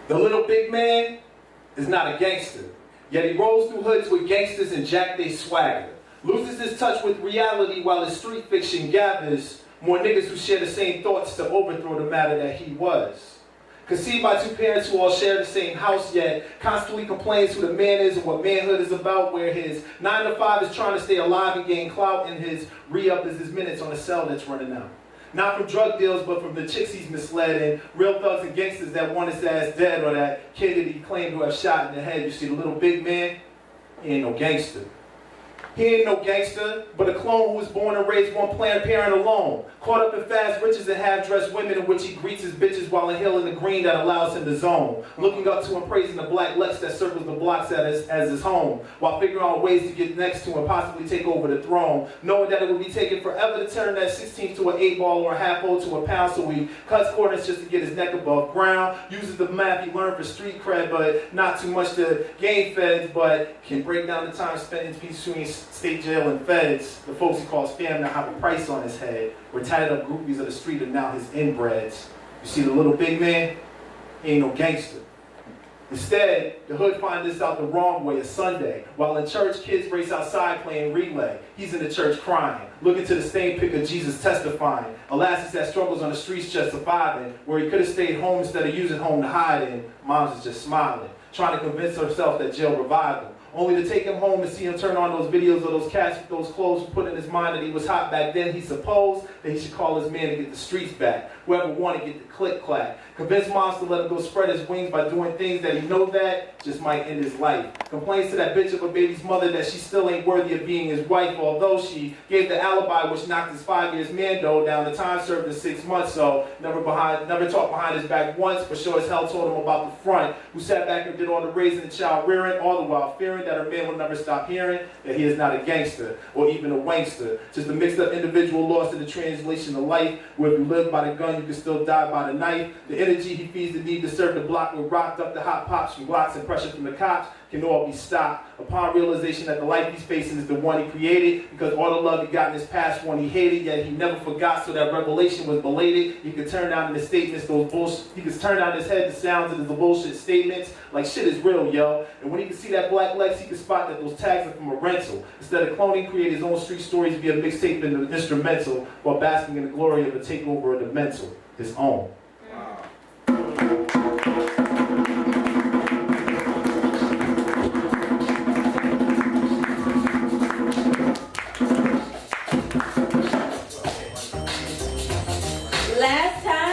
The little big man is not a gangster, yet he rolls through hoods with gangsters and jack they swagger. Loses his touch with reality while his street fiction gathers more niggas who share the same thoughts to overthrow the matter that he was. Conceived by two parents who all share the same house, yet constantly complains who the man is and what manhood is about, where his 9 to 5 is trying to stay alive and gain clout, and his re-up is his minutes on a cell that's running out. Not from drug deals, but from the chicks he's misled, and real thugs and gangsters that want his ass dead, or that kid that he claimed to have shot in the head. You see, the little big man, he ain't no gangster. He ain't no gangster, but a clone who was born and raised one Planned Parent alone. Caught up in fast riches and half-dressed women in which he greets his bitches while inhaling the green that allows him to zone. Looking up to and praising the black Lex that circles the blocks as his home, while figuring out ways to get next to and possibly take over the throne. Knowing that it would be taking forever to turn that 16 to an 8 ball or a half O to a pound, so he cuts corners just to get his neck above ground. Uses the math he learned for street cred, but not too much to gain feds, but can break down the time spent in peace between state jail and feds. The folks he calls fam now have a price on his head. We're tatted up groupies of the street and now his inbreds. You see, the little big man, he ain't no gangster. Instead, the hood finds this out the wrong way, a Sunday. While in church, kids race outside playing relay. He's in the church crying, looking to the stained pic of Jesus testifying. Alas, it's that struggles on the streets just surviving, where he could have stayed home instead of using home to hide in. Mom's is just smiling, trying to convince herself that jail revived him. Only to take him home and see him turn on those videos of those cats with those clothes, put in his mind that he was hot back then. He supposed that he should call his man to get the streets back. Whoever wanted, get the click-clack. Convince moms to let him go spread his wings by doing things that he know that just might end his life. Complains to that bitch of a baby's mother that she still ain't worthy of being his wife, although she gave the alibi which knocked his 5 years mando down. The time served in 6 months, so never talked behind his back once, but sure as hell told him about the front, who sat back and did all the raising and child rearing, all the while fearing that her man will never stop hearing that he is not a gangster or even a wankster, just a mixed up individual lost in the translation of life, where if you live by the gun you can still die by the knife. The energy he feeds the need to serve the block with rocked up the hot pops from Glocks and pressure from the cops can all be stopped upon realization that the life he's facing is the one he created, because all the love he got in his past one he hated, yet he never forgot, so that revelation was belated. He could turn down the statements, those bullshit. He could turn down his head the sounds of the bullshit statements, like shit is real, yo. And when he could see that black Lex, he could spot that those tags are from a rental. Instead of cloning, create his own street stories via mixtape and the instrumental, while basking in the glory of a takeover of the mental, his own. Last time